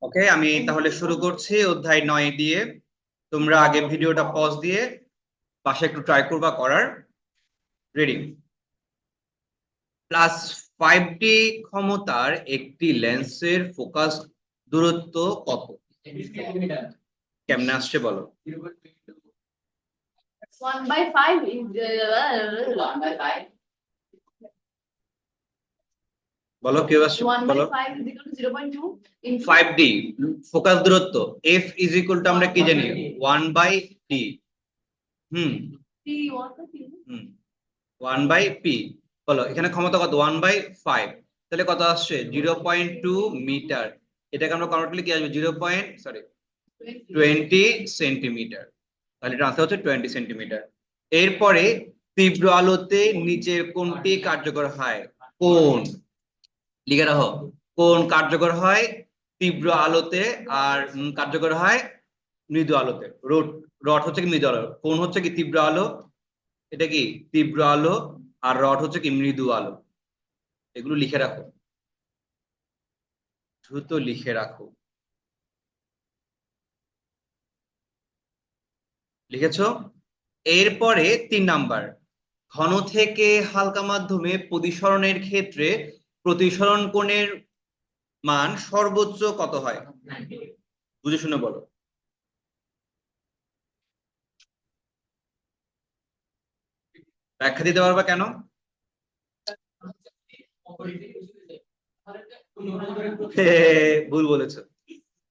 ওকে, আমি তাহলে শুরু করছি অধ্যায় 9 দিয়ে। তোমরা আগে ভিডিওটা পজ দিয়ে পাশে একটু ট্রাই করবা করার। রেডি? +5D ক্ষমতার একটি লেন্সের ফোকাস দূরত্ব কত? কেমনে আসছে বলো? 1/5 is 1/5. বলো কেউ আসছে, বলো। 1/5 is equal to 0.2 into 5D focus দূরত্ব F ইজ ইকুয়াল টু আমরা কি জানি 1/D। Hmm P. What the P? Hmm 1/P। বলো এখানে ক্ষমতা কত? 1/5। তাহলে কত আসছে? 0.2 মিটার। এটাকে আমরা কনভার্ট করলে কি আসবে? 20 সেন্টিমিটার। তাহলে এটা আনসার হচ্ছে 20 সেন্টিমিটার। এরপরে তীব্র আলোতে নিচের কোনটি কার্যকর হয়? কোন, লিখে রাখো। কোন কার্যকর হয় তীব্র আলোতে আর কার্যকর হয় মৃদু আলোতে? রড, রড হচ্ছে কি মৃদু আলো, কোন হচ্ছে কি তীব্র আলো, এটা কি তীব্র আলো, আর রড হচ্ছে কি মৃদু আলো। এগুলো লিখে রাখো, দ্রুত লিখে রাখো। লিখেছো? এরপরে 3 নাম্বার, ঘন থেকে হালকা মাধ্যমে প্রতিসরণের ক্ষেত্রে প্রতিসরণ কোণের মান সর্বোচ্চ কত হয়? বুঝে শুনে বলো। ব্যাখ্যা দিতে পারবা কেন? ভুল বলেছো।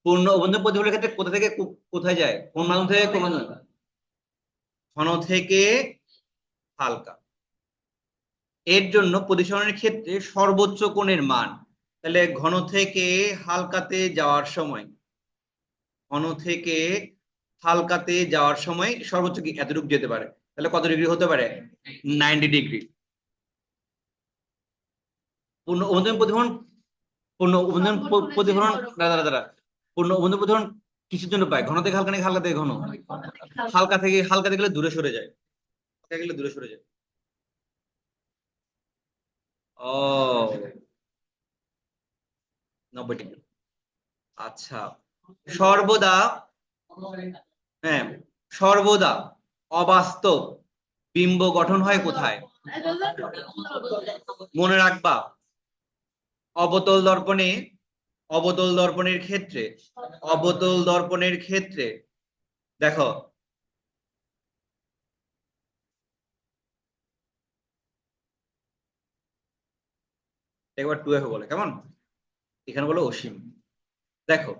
পূর্ণ অবন্ধন প্রতিফলনের ক্ষেত্রে কোথা থেকে কোথায় যায়? কোন মাধ্যম থেকে কোন মাধ্যম? ঘন থেকে হালকা। এর জন্য প্রতিসরণের ক্ষেত্রে সর্বোচ্চ কোণের মান, তাহলে ঘন থেকে হালকাতে যাওয়ার সময়, ঘন থেকে হালকাতে যাওয়ার সময় সর্বোচ্চ কি এতটুকু যেতে পারে, তাহলে কত ডিগ্রি হতে পারে? 90 ডিগ্রি। পূর্ণ অবন্ধন প্রতিফলন, পূর্ণ অবন্ধন প্রতিফলন, দাঁড়া দাঁড়া, পূর্ণ অবন্ধন প্রতিফলন কিসের জন্য পায়? ঘন থেকে হালকা নাকি হালকা থেকে ঘন? হালকা থেকে গেলে দূরে সরে যায়, হালকা গেলে দূরে সরে যায়। ও, 90 ডিগ্রি। আচ্ছা, সর্বদা, হ্যাঁ, সর্বদা অবাস্তব বিম্ব গঠন হয় কোথায়? মনে রাখবা, অবতল দর্পণে, অবতল দর্পণের ক্ষেত্রে, অবতল দর্পণের ক্ষেত্রে দেখো, একবার 2F বলে কেমন, এখানে বলো অসীম। দেখো,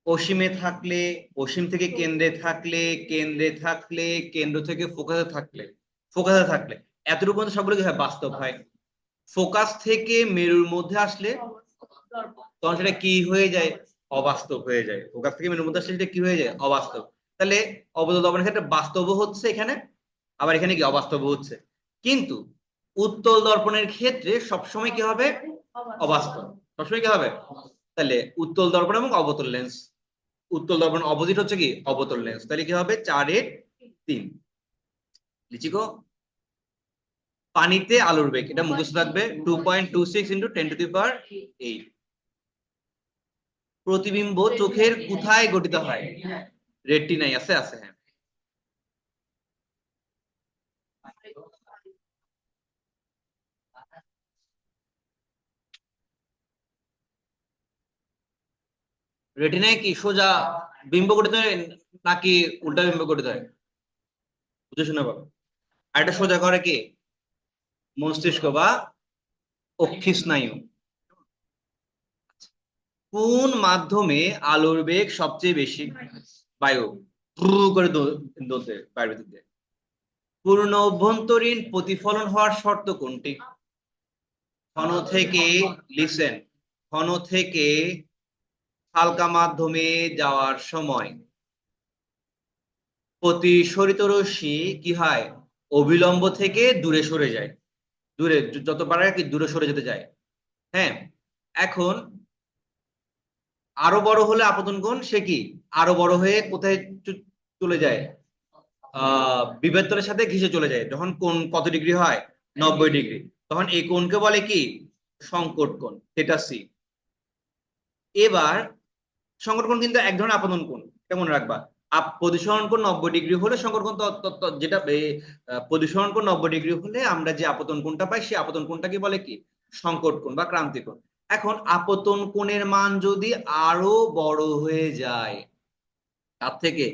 অসীমে থাকলে, অসীম থেকে কেন্দ্রে থাকলে, কেন্দ্রে থাকলে, কেন্দ্র থেকে ফোকাসে থাকলে, ফোকাসে থাকলে, এতটুকু পর্যন্ত সবগুলো কি হয়? বাস্তব হয়। ফোকাস থেকে মেরুর মধ্যে আসলে তখন সেটা কি হয়ে যায়? অবাস্তব হয়ে যায়। ফোকাস থেকে মেরুর মধ্যে আসলে সেটা কি হয়ে যায়? অবাস্তব। তাহলে অবতল দর্পণের ক্ষেত্রে বাস্তব হচ্ছে এখানে, আবার এখানে কি অবাস্তব হচ্ছে। কিন্তু উত্তল দর্পণের ক্ষেত্রে সবসময় কি হবে? অবাস্তব। সবসময় কি হবে? তাহলে উত্তল দর্পণ এবং অবতল লেন্স, উত্তল দর্পণ অপোজিট হচ্ছে কি অবতল লেন্স, তাহলে কি হবে? 4-3। লিচিকো, পানিতে আলোর বেগ, এটা মুখস্থ থাকবে 2.26 × 10⁸ প্রতিবিম্ব চোখের কোথায় গঠিত হয়? রেটিনায় আছে, আছে, হ্যাঁ। রেটিনায় কি সোজা বিম্ব গঠিত হয় নাকি উল্টা বিম্ব গঠিত হয়? বুঝে শুনে বলো। আর এটা সোজা করে কি? মস্তিষ্ক বা অক্ষি স্নায়ু। কোন মাধ্যমে আলোর বেগ সবচেয়ে বেশি? বায়ু, করে দৌড়তে বাইরের ভিতর দিয়ে। পূর্ণ অভ্যন্তরীণ প্রতিফলন হওয়ার শর্ত কোনটি? ঘন থেকে, লিসেন, ঘন থেকে হালকা মাধ্যমে যাওয়ার সময় প্রতিসরিত রশ্মি কি হয়? অবিলম্ব থেকে দূরে সরে যায়, দূরে যত পারে কি দূরে সরে যেতে যায়। হ্যাঁ, এখন আরো বড় হলে আপতন কোণ সে কি আরো বড় হয়ে কোথায় চলে যায়? বিভেদতলের সাথে ঘেঁষে চলে যায়। যখন কোণ কত ডিগ্রি হয়? 90 ডিগ্রি। তখন এই কোণকে বলে কি? সংকট কোণ, থিটা সি। এবার সংকট কোণ কিন্তু এক ধরনের আপতন কোণ, এটা মনে রাখবা। প্রতিসরণ কোণ 90 ডিগ্রি হলে সংকট কোণ যেটা প্রতিসরণ কোণ 90 ডিগ্রি হলে আমরা যে আপতন কোণটা পাই সেই আপতন কোণটাকে বলে কি সংকট কোণ বা ক্রান্তি কোণ। এখন আপতন কোণের মান যদি আরো বড় হয়ে যায়, তার থেকে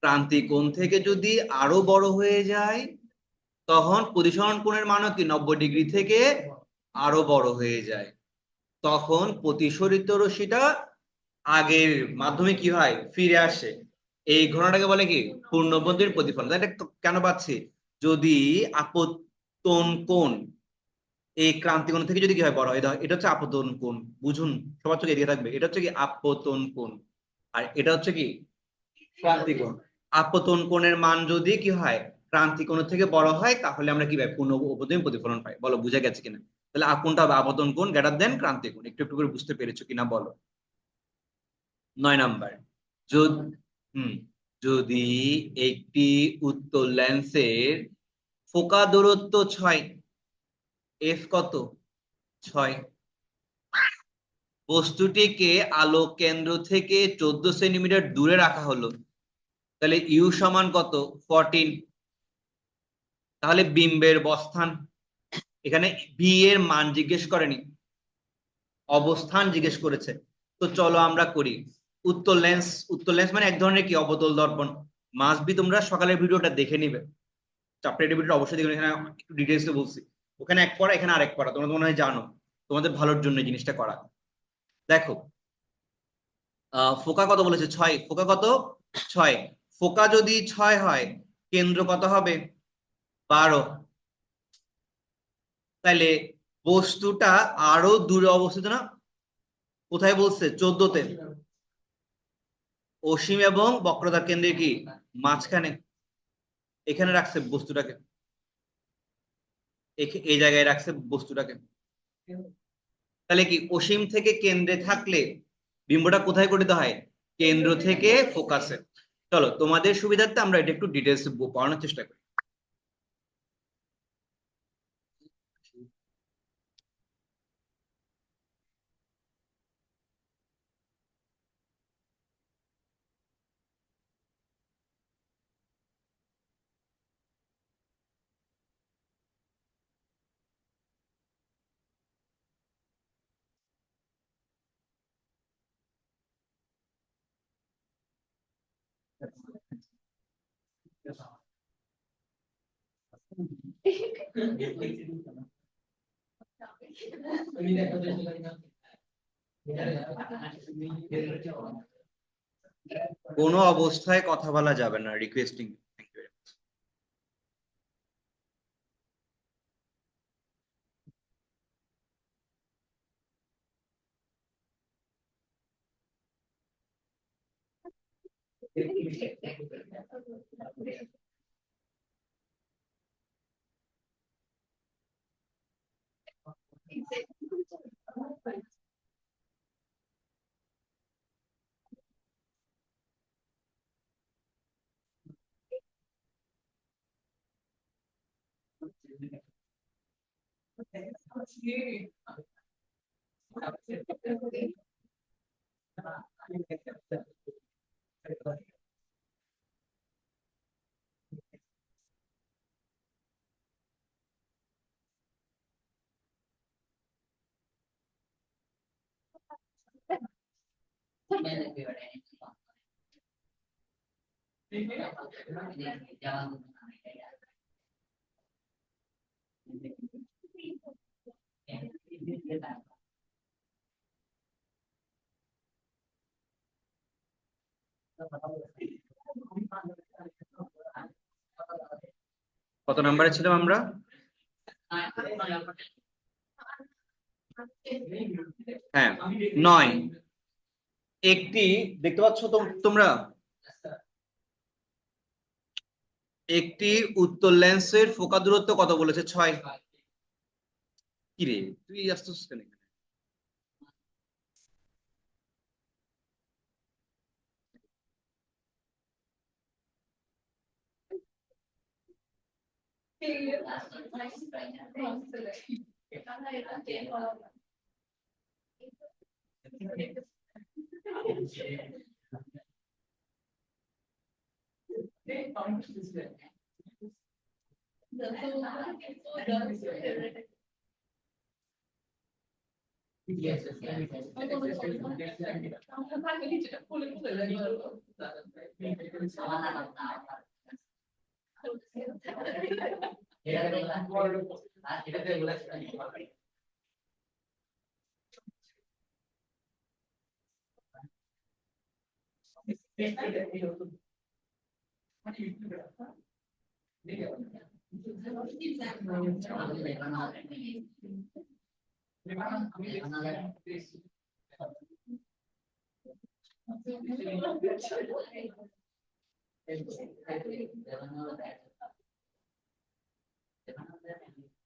ক্রান্তি কোণ থেকে যদি আরো বড় হয়ে যায়, তখন প্রতিসরণ কোণের মানও কি 90 ডিগ্রি থেকে আরো বড় হয়ে যায়। তখন প্রতিসরিত রশ্মিটা আগের মাধ্যমে কি হয় ফিরে আসে। এই ঘটনাটাকে বলে কি পূর্ণবন্তির প্রতিফলন। এটা কেন পাচ্ছি, যদি আপতন কোণ এই ক্রান্তি কোণ থেকে যদি কি হয় বড় হয়, এটা হচ্ছে আপতন কোণ, বুঝুন সবার চোখে এদিকে থাকবে, এটা হচ্ছে কি আপতন কোণ, আর এটা হচ্ছে কি ক্রান্তি কোণ। আপতন কোণের মান যদি কি হয় ক্রান্তি কোণ থেকে বড় হয়, তাহলে আমরা কি পাই পূর্ণ অবতন প্রতিফলন পাই। বলো বুঝা গেছে কিনা? তাহলে কোনটা হবে আপতন কোণ গ্রেটার দেন ক্রান্তি কোণ, একটু একটু করে বুঝতে পেরেছো কিনা বলো। 9 নাম্বার, যদি যদি একটি উত্তল লেন্সের ফোকা দূরত্ব 6, এফ কত 6, বস্তুটিকে আলো কেন্দ্র থেকে 14 সেন্টিমিটার দূরে রাখা হলো, তাহলে ইউ সমান কত 14। তাহলে বিম্বের অবস্থান, এখানে বি এর মান জিজ্ঞেস করেনি, অবস্থান জিজ্ঞেস করেছে। তো চলো আমরা করি। উত্তল লেন্স, উত্তল লেন্স মানে এক ধরনের কি অবতল দর্পণ। মাস্ট বি তোমরা সকালের ভিডিওটা দেখে নিবে, চ্যাপ্টার ভিডিওটা অবশ্যই দেখে, এখানে একটু ডিটেইলসে বলছি। ওখানে এক পড়া, এখানে আরেক পড়া, তোমরা মনে হয় জানো, তোমাদের ভালোর জন্য এই জিনিসটা করা। দেখো ফোকা কত বলেছে 6, ফোকা কত 6, ফোকা যদি 6 হয় কেন্দ্র কত হবে 12, তাইলে বস্তুটা আরো দূরে অবস্থিত না, কোথায় বলছে 14তে, অসীম এবং বক্রতার কেন্দ্রে কি মাঝখানে, এখানে রাখছে বস্তুটাকে, এই জায়গায় রাখছে বস্তুটাকে। তাহলে কি অসীম থেকে কেন্দ্রে থাকলে বিম্বটা কোথায় গঠিত হয়, কেন্দ্র থেকে ফোকাসে। চলো তোমাদের সুবিধার্থে আমরা এটা একটু ডিটেলস পড়ানোর চেষ্টা করি। কোনো অবস্থায় কথা বলা যাবে না, রিকোয়েস্টিং। কত নাম্বারে ছিলাম আমরা? হ্যাঁ 9। একটি দেখতে পাচ্ছ তোমরা, একটি উত্তল লেন্সের ফোকা দূরত্ব কত বলেছে 6। কি রে তুই আসছিস কেন?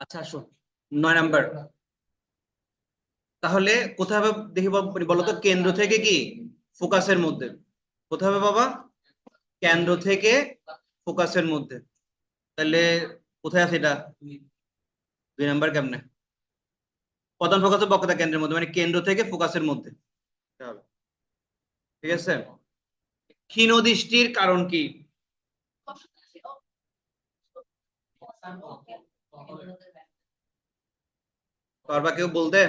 আচ্ছা আসো 9 নাম্বার। তাহলে কোথায় হবে দেখি বলতো, কেন্দ্র থেকে কি ফোকাসের মধ্যে। কোথায় হবে বাবা? কেন্দ্র থেকে ফোকাসের মধ্যে। তাহলে কোথায় আছে এটা? 2 নাম্বার কেমনে? প্রধান ফোকাস বক্রতা কেন্দ্রের মধ্যে, মানে কেন্দ্র থেকে ফোকাসের মধ্যে। ঠিক আছে। ক্ষীণ দৃষ্টির কারণ কি? পারবা কেউ বলতে?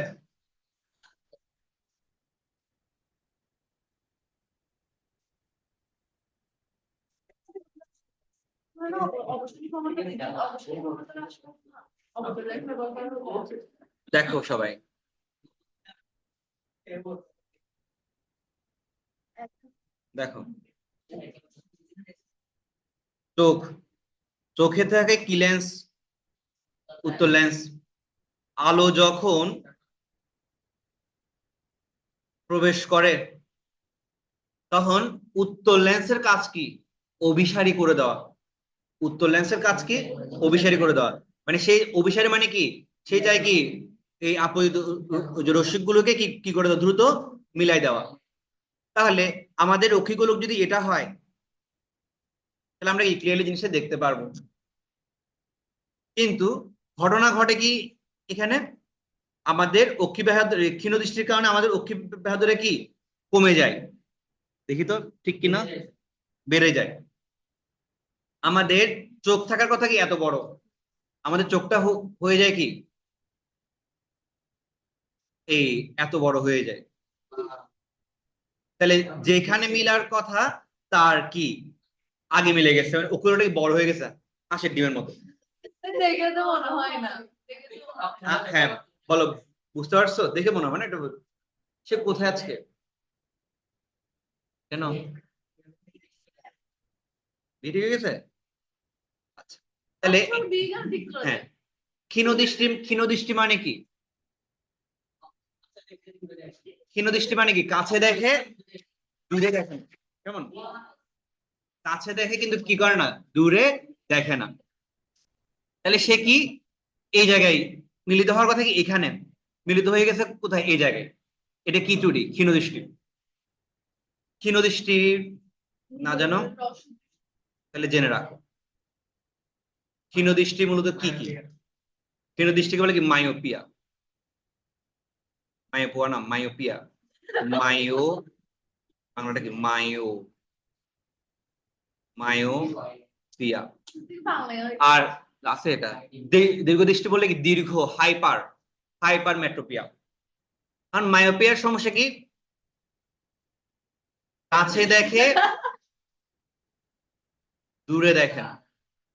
দেখো সবাই, দেখো চোখ, চোখে থাকে কি লেন্স? উত্তর লেন্স। আলো যখন প্রবেশ করে তখন উত্তর লেন্সের কাজ কি? অভিসারী করে দেওয়া। উত্তর লেন্সের কাজ কি? অভিসারী করে দেওয়া। মানে সেই অভিসারী মানে কি, সে চায় কি এই আপতিত রশ্মিগুলোকে কি কি করে দেওয়া, দ্রুত মিলাই দেওয়া। তাহলে আমাদের রক্ষীগোলক যদি এটা হয়, তাহলে আমরা কি ক্লিয়ারলি জিনিসটা দেখতে পারবো। কিন্তু ঘটনা ঘটে কি এখানে, আমাদের অক্ষি ব্যাহত ক্ষীণ দৃষ্টির কারণে আমাদের অক্ষি ব্যাহতরে কি কমে যায়। দেখি তো ঠিক কিনা, বেড়ে যায়। আমাদের চোখ থাকার কথা কি এত বড়, আমাদের চোখটা হয়ে যায় কি এই এত বড় হয়ে যায়। তাহলে যেখানে মিলার কথা তার কি আগে মিলে গেছে, মানে ওকুলোটা কি বড় হয়ে গেছে হাঁসের ডিমের মতো। দেখে তো মনে হয় না। হ্যাঁ বলো, বুঝতে পারছো? দেখে মনে হয় না, এটা সে কোথায় আজকে কেন ঠিক হয়ে গেছে। আচ্ছা তাহলে হ্যাঁ, ক্ষীণ দৃষ্টি মানে কি? ক্ষীণ দৃষ্টি মানে কি কাছে দেখে দূরে দেখে না। কেমন? কাছে দেখে কিন্তু কি করে না, দূরে দেখে না। তাহলে সে কি এই জায়গায় মিলিত হওয়ার কথা কি এখানে, মিলিত হয়ে গেছে কোথায় এই জায়গায়। এটা কি ত্রুটি? ক্ষীণ দৃষ্টি। ক্ষীণ দৃষ্টি না জানো তাহলে জেনে রাখো, ক্ষীণ দৃষ্টি মূলত কি কি? ক্ষীণ দৃষ্টিকে বলে কি মায়োপিয়া। মায়োপিয়া না, মায়োপিয়া। মায়ো বাংলাটা কি? মায়োপিয়া। আর আছে এটা দীর্ঘ দৃষ্টি বললে কি দীর্ঘ, হাইপার মেট্রোপিয়া। কারণ মায়োপিয়ার সমস্যা কি, কাছে দেখে দূরে দেখে না,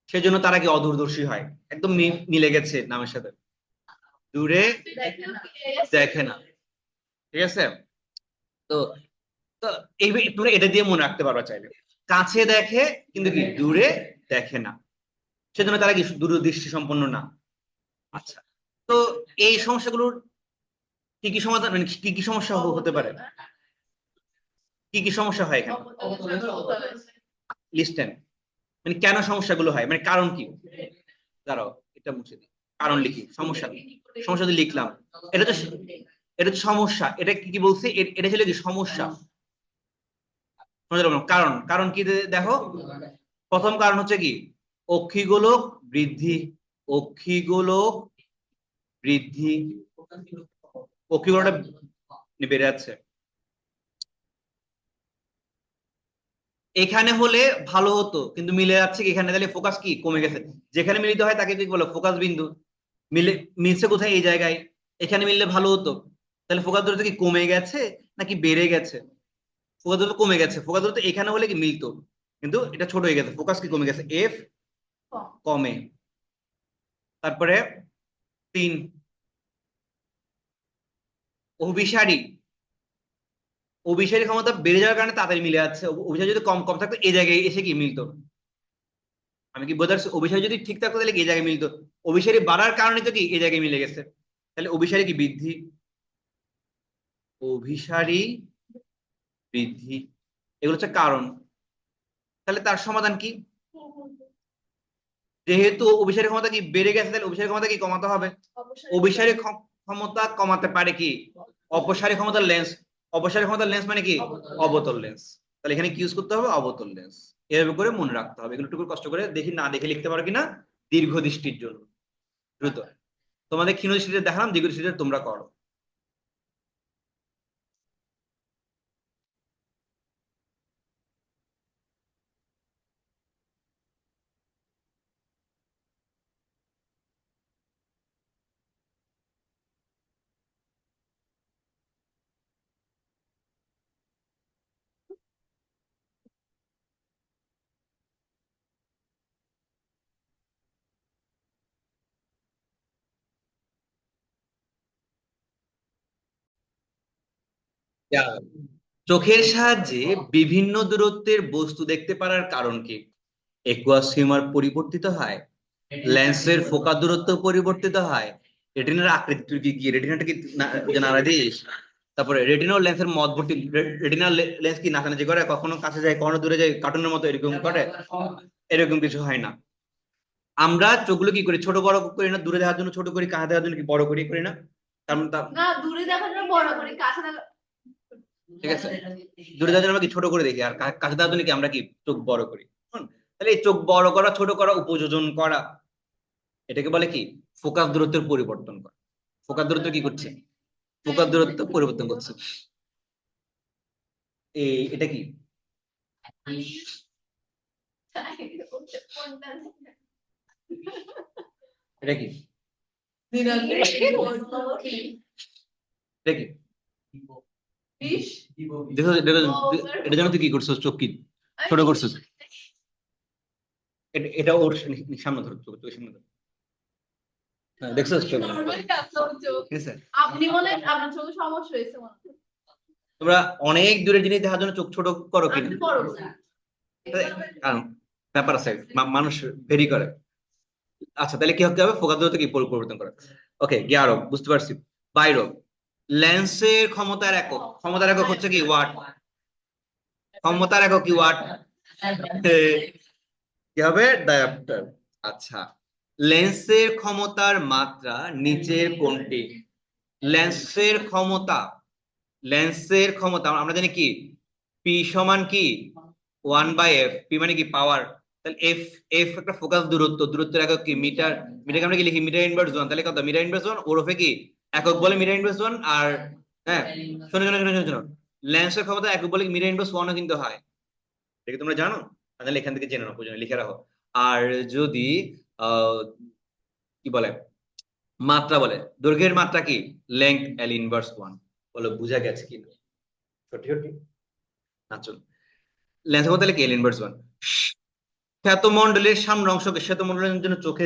সেজন্য তারা কি অদূরদর্শী হয়। একদম মিলে গেছে নামের সাথে, দূরে দেখে না। ঠিক আছে। তো তো এই তোমরা এটা দিয়ে মনে রাখতে পারো চাইলে, কাছে দেখে কিন্তু কি দূরে দেখে না, সেজন্য তারা কি দূরদৃষ্টি সম্পন্ন না। আচ্ছা, তো এই সমস্যাগুলোর কি কি সমাধান, মানে কি কি সমস্যা হতে পারে, কি কি সমস্যা হয় এখানে লিস্টেন, মানে কেন সমস্যাগুলো হয়, মানে কারণ কি? দাঁড়াও এটা মুছে দিই, কারণ লিখি। সমস্যা, সমস্যা তো লিখলাম। এটা তো এটা তো সমস্যা, এটা কি কি বলছে, এটা ছিল কি সমস্যা। কারণ, কারণ কি দেখো, প্রথম কারণ হচ্ছে কি অক্ষিগোলক বৃদ্ধি। অক্ষিগোলক বৃদ্ধি, অক্ষিগোলকটা বেড়ে যাচ্ছে। এখানে হলে ভালো হতো কিন্তু মিলে যাচ্ছে কি এখানে, তাহলে ফোকাস কি কমে গেছে। যেখানে মিলিত হয় তাকে কি বলো, ফোকাস বিন্দু। মিলে মিলছে কোথায়, এই জায়গায়। এখানে মিললে ভালো হতো, তাহলে ফোকাস দূরত্ব কি কমে গেছে নাকি বেড়ে গেছে? ফোকাস দূরত্ব কমে গেছে। ফোকাস দূরত্ব এখানে হলে কি মিলতো, কিন্তু এটা ছোট হয়ে গেছে, ফোকাস কি কমে গেছে, এফ কম। কমে। তারপরে 3, অভিসারী। অভিসারী ক্ষমতা বেড়ে যাওয়ার কারণে তাড়াতাড়ি মিলে যাচ্ছে। অভিসারী যদি কম কম থাকতো এই জায়গায় এসে কি মিলতো। আমি কি বোঝাচ্ছি, অভিসারী যদি ঠিক থাকতো তাহলে কি এই জায়গায় মিলতো। অভিসারী বাড়ার কারণে তো কি এই জায়গায় মিলে গেছে। তাহলে অভিসারী কি বৃদ্ধি, অভিসারী বৃদ্ধি, এগুলো হচ্ছে কারণ। তাহলে তার সমাধান কি? যেহেতু অভিসারী ক্ষমতা কি বেড়ে গেছে, তাহলে অভিসারী ক্ষমতা কি কমাতে হবে। অভিসারী ক্ষমতা কমাতে পারে কি, অপসারী ক্ষমতার লেন্স। অপসারী ক্ষমতার লেন্স মানে কি, অবতল লেন্স। তাহলে এখানে কি ইউজ করতে হবে, অবতল লেন্স। এভাবে করে মনে রাখতে হবে। এগুলো একটু কষ্ট করে দেখি, না দেখে লিখতে পারো কিনা। দীর্ঘ দৃষ্টির জন্য দ্রুত, তোমাদের ক্ষীণ দৃষ্টিতে দেখালাম, দীর্ঘ দৃষ্টিতে তোমরা করো। চোখের সাহায্যে বিভিন্ন দূরত্বের বস্তু দেখতে পারার কারণ কি? একুয়াস হিউমার পরিবর্তিত হয়, লেন্সের ফোকাস দূরত্ব পরিবর্তিত হয়, রেটিনার আকৃতি কি রেটিনাটা কি নাড়াদিস, তারপরে রেটিনা ও লেন্সের মধ্যবর্তী রেটিনাল লেন্স কি নাচানাচি করে, কখনো কাছে যায় কখনো দূরে যায়, কার্টুনের মতো এরকম করে, এরকম কিছু হয় না। আমরা চোখগুলো কি করি, ছোট বড় করি না, দূরে দেখার জন্য ছোট করি, কাছে দেখার জন্য কি বড় করি, করি না? কারণ না, দূরে দেখার জন্য বড় করি, কাছে ঠিক আছে, দূরে দেখার জন্য আমরা কি ছোট করে দেখি, আর কাছে দেখার জন্য কি আমরা কি চোখ বড় করি। তাহলে এই চোখ বড় করা ছোট করা উপযোজন করা, এটাকে বলে কি, ফোকাস দূরত্বের পরিবর্তন করা। ফোকাস দূরত্ব কি করছে, ফোকাস দূরত্ব পরিবর্তন করছে। এটা কি, এটা কি, এটা কি, দেখো দেখো, এটা জানো তুই কি করছো, চোখ কি ছোট করছিস। এটা ওর সামনে ধরো, চোখের সামনে ধরো। হ্যাঁ, দেখছো চোখ, ঠিক আছে। আপনি বলে আপনার চোখে সমস্যা হয়েছে মনে হয়। তোমরা অনেক দূরের জিনিস দেখার জন্য চোখ ছোট করো কিনা, আপনি বড় কারণ ব্যাপার আছে, মানুষ ভেরি করে। আচ্ছা তাহলে কি হতে হবে, ফোকাস দূরত্ব কি পরিবর্তন করা। ওকে, 11 বুঝতে পারছি। 12, লেন্সের ক্ষমতার একক, ক্ষমতার একক হচ্ছে কি ওয়াট, ক্ষমতার একক কি ওয়াট। কি হবে, ডায়াপ্টার। আচ্ছা, লেন্সের ক্ষমতার মাত্রা নিচের কোনটি? লেন্সের ক্ষমতা, লেন্সের ক্ষমতা আমরা জানি কি, পি সমান কি 1/f, পি মানে কি পাওয়ার। তাহলে এফ, এফ একটা ফোকাস দূরত্ব, দূরত্বের একক কি মিটার, মিটারকে আমরা কি লিখি মিটার ইনভার্স 1, তাহলে কত মিটার ইনভার্স 1 ওরফে কি একক বলে মিটার ইনভার্স 1। আর হ্যাঁ, শোনো শোনো শোনো শোনো শোনো, লেন্সের ক্ষমতা একক বলে মিটার ইনভার্স 1 ও কিন্তু হয়, এটা কি তোমরা জানো? তাহলে এখান থেকে জেনে নাও, প্রয়োজনে লিখে রাখো। আর যদি আহ কি বলে মাত্রা বলে, দৈর্ঘ্যের মাত্রা কি, লেংথ এল ইনভার্স 1। বলো বুঝা গেছে কি না, সত্যি সত্যি না? চল, লেন্সের মধ্যে কি এল ইনভার্স 1। শ্বেতমণ্ডলের সামনের অংশকে, শ্বেতমণ্ডলের জন্য চোখে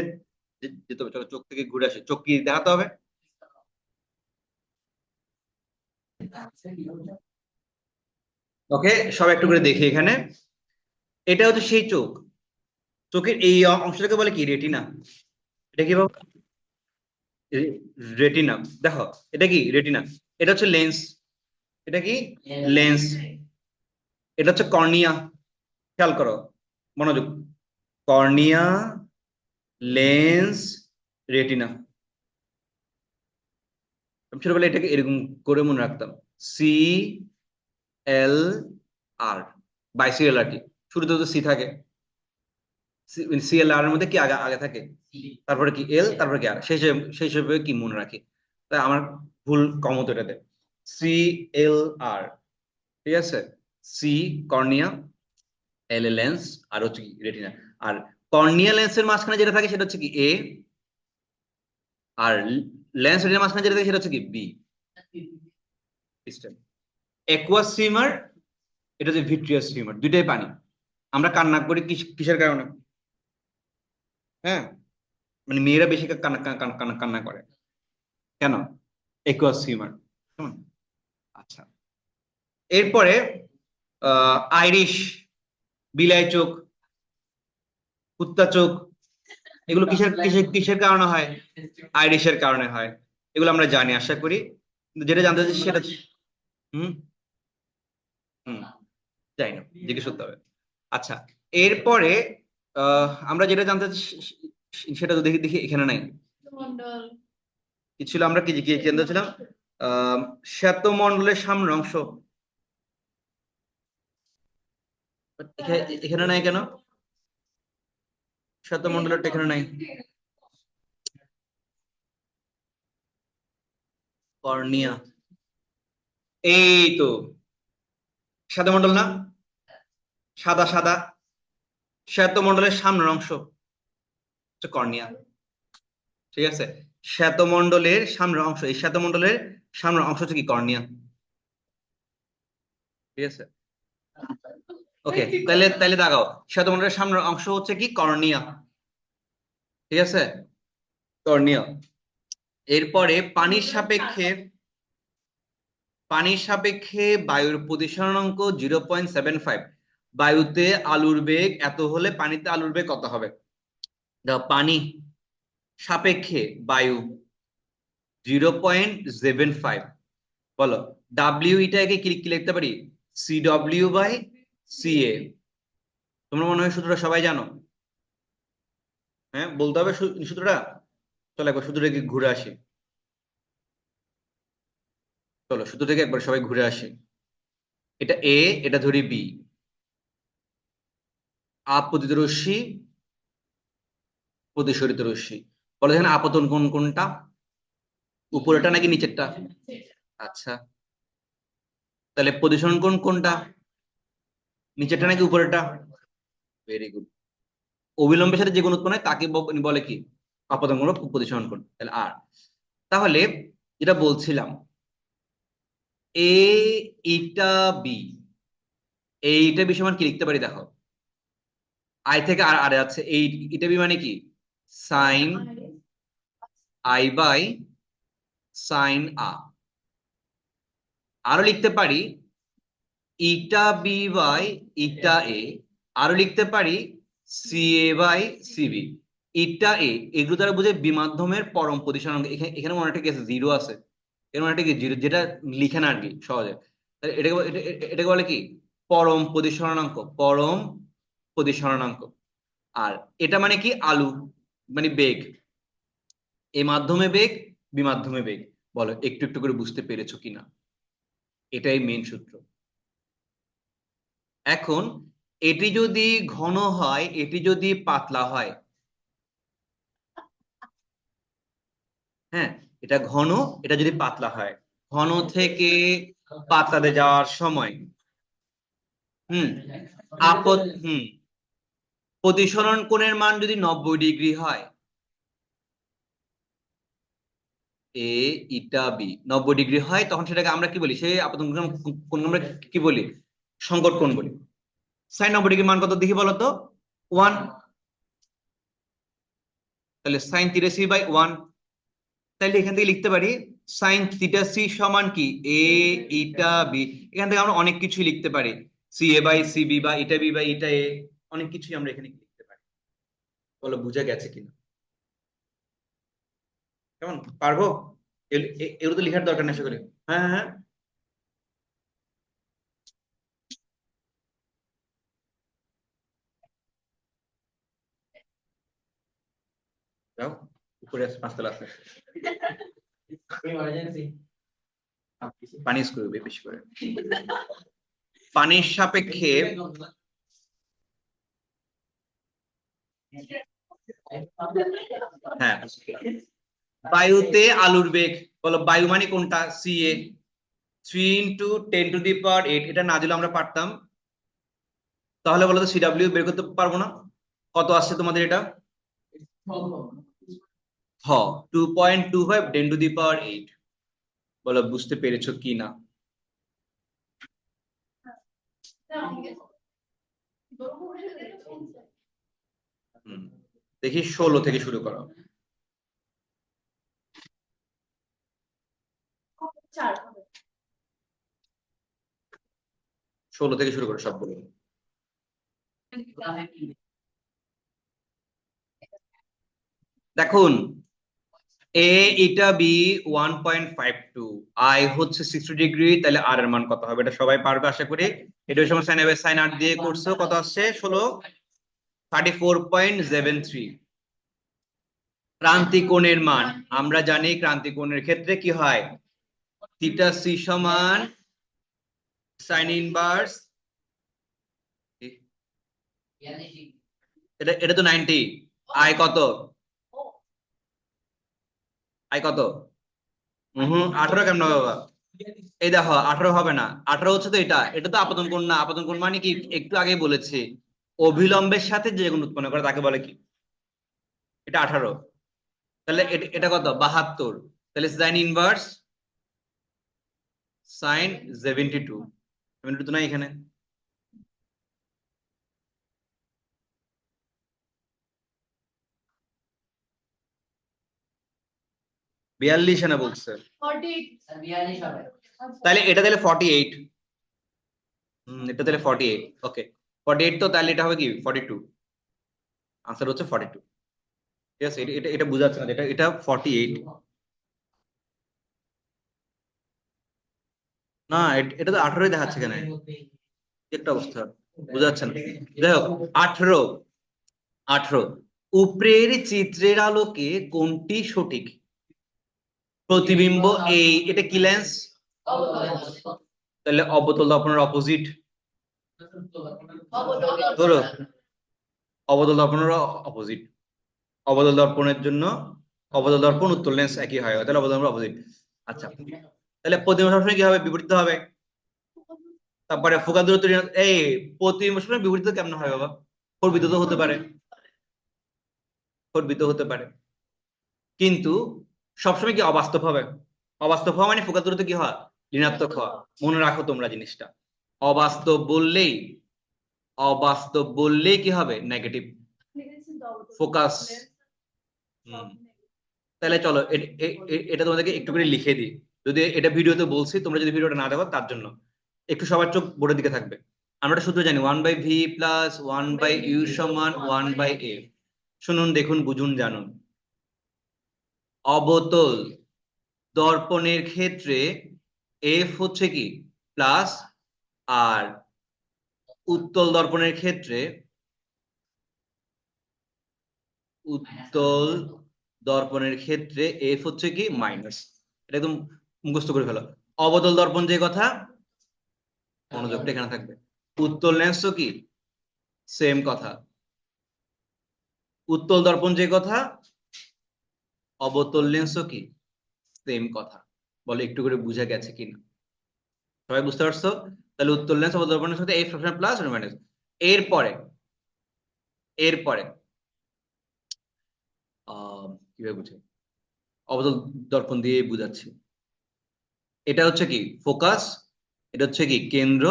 যেতে হবে, চলো চোখ থেকে ঘুরে আসে, চোখ কি দেখাতে হবে। ওকে, সব একটু করে দেখি এখানে। এটা হচ্ছে সেই চোখ, চোখের এই অংশটাকে বলে কি রেটিনা। এটা কি বাবা, রেটিনা। দেখো এটা কি রেটিনা, এটা হচ্ছে লেন্স, এটা কি লেন্স, এটা হচ্ছে কর্নিয়া। খেয়াল করো, মনোযোগ, কর্নিয়া, লেন্স, রেটিনা। আমি ছোটবেলায় এটাকে এরকম করে মনে রাখতাম, সি এল আর, বাইসিএল আর কি, শুরুতে তো সি থাকে, সি এল আর এর মধ্যে কি আগে আগে থাকে, তারপরে কি এল, তারপরে কি আর, সেই হিসেবে কি মনে রাখি। তাই আমার ভুল কম হতো এটাতে, সি এল আর, ঠিক আছে। সি কর্নিয়া, এল এ লেন্স আর হচ্ছে কি রেটিনা। আর কর্নিয়া লেন্সের মাঝখানে যেটা থাকে সেটা হচ্ছে কি এ, আর লেন্স রেটিনার মাঝখানে যেটা থাকে সেটা হচ্ছে কি বি সিস্টেম। অ্যাকুয়াস সুইমার, এটা হচ্ছে ভিট্রিয়াস সুইমার, দুইটাই পানি। আমরা কান্না করি কিসের কারণে? হ্যাঁ, মানে মেয়েরা বেশি কান্না কান্না কান্না কান্না করে কেন? Aqueous swimmer. আচ্ছা, এরপরে আইরিশ, বিলাই চোখ, কুত্তা চোখ, এগুলো কিসের কিসের কিসের কারণে হয়? আইরিশের কারণে হয়। এগুলো আমরা জানি আশা করি, কিন্তু যেটা জানতে চাচ্ছি সেটা হুম হুম জানি না, জিজ্ঞেস করতে হবে। আচ্ছা, এরপরে আমরা যেটা জানতে চাচ্ছি সেটা তো দেখি দেখি এখানে নাই মন্ডল। কি ছিল, আমরা কি কি জানতে ছিলাম? আহ শ্বেতমণ্ডলের সামনের অংশ এখানে নাই কেন? শ্বেতমণ্ডলেরটা এখানে নাই, কর্নিয়া। এই তো শ্বেতমণ্ডল না, সাদা সাদা, শ্বেতমণ্ডলের সামনের অংশ হচ্ছে কর্নিয়া। ঠিক আছে, শ্বেতমণ্ডলের সামনের অংশ, এই শ্বেতমণ্ডলের সামনের অংশ হচ্ছে কি কর্নিয়া। ঠিক আছে, ওকে, তাহলে তাহলে দাগাও, শ্বেতমণ্ডলের সামনের অংশ হচ্ছে কি কর্নিয়া। ঠিক আছে, কর্নিয়া। এরপরে পানির সাপেক্ষে বায়ুর প্রতিসরণাঙ্ক 0.75। বায়ুতে আলুর বেগ এত হলে পানিতে আলুর বেগ কত হবে? দেখো, পানি সাপেক্ষে বায়ু 0.75, বলো ডাব্লিউ, এটাকে কি কি লিখতে পারি? সি ডব্লিউ বাই সি এ। তোমরা মনে হয় সূত্রটা সবাই জানো। হ্যাঁ, বলতে হবে সূত্রটা। চলো একবার সূত্রটাকে ঘুরে আসি, চলো সূত্রটাকে একবার সবাই ঘুরে আসি। এটা এ, এটা ধরি বি, আপতিত রশ্মি, প্রতিসরিত রশ্মি। বলো এখানে আপতন কোণ কোনটা? উপরেরটা নাকি নিচেরটা? আচ্ছা, তাহলে প্রতিসরণ কোণ কোনটা? নিচেরটা নাকি উপরেরটা? Very good. অবিলম্বের সাথে যে কোণ উৎপন্ন হয় তাকে বলে কি? আপতন কোণ বা প্রতিসরণ কোণ। তাহলে আর, তাহলে যেটা বলছিলাম, এ ইটা বি, এইটা বি সমান কি লিখতে পারি দেখো? আই থেকে আর আরে আছে, এই ইটা বি মানে কি? সাইন আই বাই সাইন আ। আরো লিখতে পারি ইটা বি বাই ইটা এ। আরো লিখতে পারি সি এ বাই সিবি। ইটা এ, এগুলো দ্বারা বুঝে বিমাধ্যমের পরম প্রতিসরণ। এখানে এখানে মনে একটা কি আছে? জিরো আছে। এর মানে একটা কি জিরো, যেটা লিখে না আর কি সহজে। তাহলে এটাকে বলে কি? পরম প্রতিসরণাঙ্ক, পরম প্রতিসরণাঙ্ক। আর এটা মানে কি? আলু, মানে বেগ। এ মাধ্যমে বেগ, বিমাধ্যমে বেগ। বলো একটু একটু করে বুঝতে পেরেছো কিনা? এটাই মেন সূত্র। এখন এটি যদি ঘন হয়, এটি যদি পাতলা হয়, হ্যাঁ, এটা ঘন, এটা যদি পাতলা হয়, ঘন থেকে পাতলাতে যাওয়ার সময় হুম হুম প্রতিসরণ কোণের মান যদি 90 ডিগ্রি হয়, এ ইটা বি 90 ডিগ্রি হয়, তখন সেটাকে আমরা কি বলি? সেই আপতন কোণ আমরা কি বলি? সংকট কোণ বলি। সাইন 90 ডিগ্রি মান কত দেখি বলো তো? 1। তাহলে সাইন থিটা সি বাই 1। তাহলে এখান থেকে লিখতে পারি সাইন থিটা সি সমান কি? এ ইটা বি। এখান থেকে আমরা অনেক কিছুই লিখতে পারি, C A by C B বা ইটা বি বাই ইটা এ, অনেক কিছুই আমরা এখানে লিখতে পারি। বলো বুঝা গেছে কিনা? কেমন পারবো? এগুলো তো লেখার দরকার নেই আশা করি। হ্যাঁ হ্যাঁ হ্যাঁ, যাও, উপরে আছে, 5 তলা আছে, পানি ইউজ করবে বেশি করে। পানির সাপেক্ষে হ্যাঁ, বায়ুতে আলুর বেগ, বলো বায়ু মানে কোনটা? সি এ, 3 × 10⁸ এটা না দিলে আমরা পারতাম তাহলে বলো তো সিডাব্লিউ বের করতে পারবো না? কত আসছে তোমাদের এটা? হ 2.25 10⁸8। বলো বুঝতে পেরেছো কি না? হুম, দেখি 16 থেকে শুরু করো। 16 থেকে শুরু করো সবগুলো। দেখুন এ ইটা বি 1.52, আই হচ্ছে 60°, তাহলে আর এর মান কত হবে? এটা সবাই পারবে আশা করি। এটা ওই সময় সাইন আর দিয়ে করছো, কত আসছে? 16 34.73। ক্রান্তিকোণের মান আমরা জানি, ক্রান্তিকোণের ক্ষেত্রে কি হয়? থিটা সি সমান সাইন ইনভার্স, এটা এটা তো 90। আই কত? আই কত? 18 কেমন হবে বাবা? এই দেখো 18 হবে না, 18 হচ্ছে তো এটা, এটা তো আপতন কোণ না। আপতন কোণ মানে কি? একটু আগে বলেছি, অভিলম্বের সাথে যে কোণ উৎপন্ন করে তাকে বলে কি? এটা 18। তাহলে এটা কত? 72। তাহলে সাইন ইনভার্স সাইন 72। 72 তো নাই এখানে। বিয়াল্লিশ না বলছে? তাহলে এটা তাহলে 48। এটা তাহলে 48। ওকে 48, তো তাহলে এটা হবে কি 42। আনসার হচ্ছে 42। ঠিক আছে, এটা এটা এটা বোঝাচ্ছে না, এটা এটা 48 না। এটা তো 18 দেখাচ্ছে এখানে। কি একটা অবস্থা, বোঝা যাচ্ছে না। যাই হোক 18। 18 উপরের চিত্রের আলোকে কোনটি সঠিক? প্রতিবিম্ব এই, এটা কি লেন্স? তাহলে অবতল দর্পণের অপোজিট। ধরো অবতল দর্পণের অপোজিট। অবতল দর্পণের জন্য অবতল দর্পণ উত্তল লেন্স একই হয়, তাহলে অবতল দর্পণ অপোজিট। আচ্ছা, তাহলে প্রতিবিম্ব সবসময় কি হবে? বিপরীত হবে। তারপরে ফোকাস দূরত্ব এই প্রতিবিম্ব সবসময় বিপরীত কেমন হয় বাবা? প্রবিত তো হতে পারে, প্রবিত হতে পারে, কিন্তু সবসময় কি অবাস্তব হবে? অবাস্তব হওয়া মানে ফোকাস দূরত্ব কি হয়? ঋণাত্মক হওয়া। মনে রাখো তোমরা জিনিসটা, অবাস্তব বললেই, অবাস্তব বললেই কি হবে? Negative focus. তাহলে চলো এটা তোমাদেরকে একটু করে লিখে দিই, যদি এটা ভিডিওতে বলছি, তোমরা যদি ভিডিওটা না দেখো তার জন্য একটু সবার চোখ বোর্ডের দিকে থাকবে। আমরা সূত্র জানি 1/v প্লাস 1/u সমান 1/a। শুনুন, দেখুন, বুঝুন, জানুন। অবতল দর্পণের ক্ষেত্রে এফ হচ্ছে কি প্লাস, আর উত্তল দর্পণের ক্ষেত্রে, উত্তল দর্পণের ক্ষেত্রে এফ হচ্ছে কি মাইনাস। এটা একদম মুখস্থ করে ফেলো। অবতল দর্পণ যে কথা, মনোযোগটা এখানে থাকবে। উত্তল লেন্সও কি সেম কথা। উত্তল দর্পণ যে কথা, অবতল লেন্সও কি সেম কথা। বলে একটু করে বুঝা গেছে কিনা? সবাই বুঝতে পারছো? তাহলে উত্তল লেন্স অবতল দর্পণের সাথে এফ সবসময় প্লাস আর মাইনাস। এরপরে এরপরে কিভাবে বুঝে? অবতল দর্পণ দিয়ে বুঝাচ্ছি। এটা হচ্ছে কি ফোকাস, এটা হচ্ছে কি কেন্দ্র,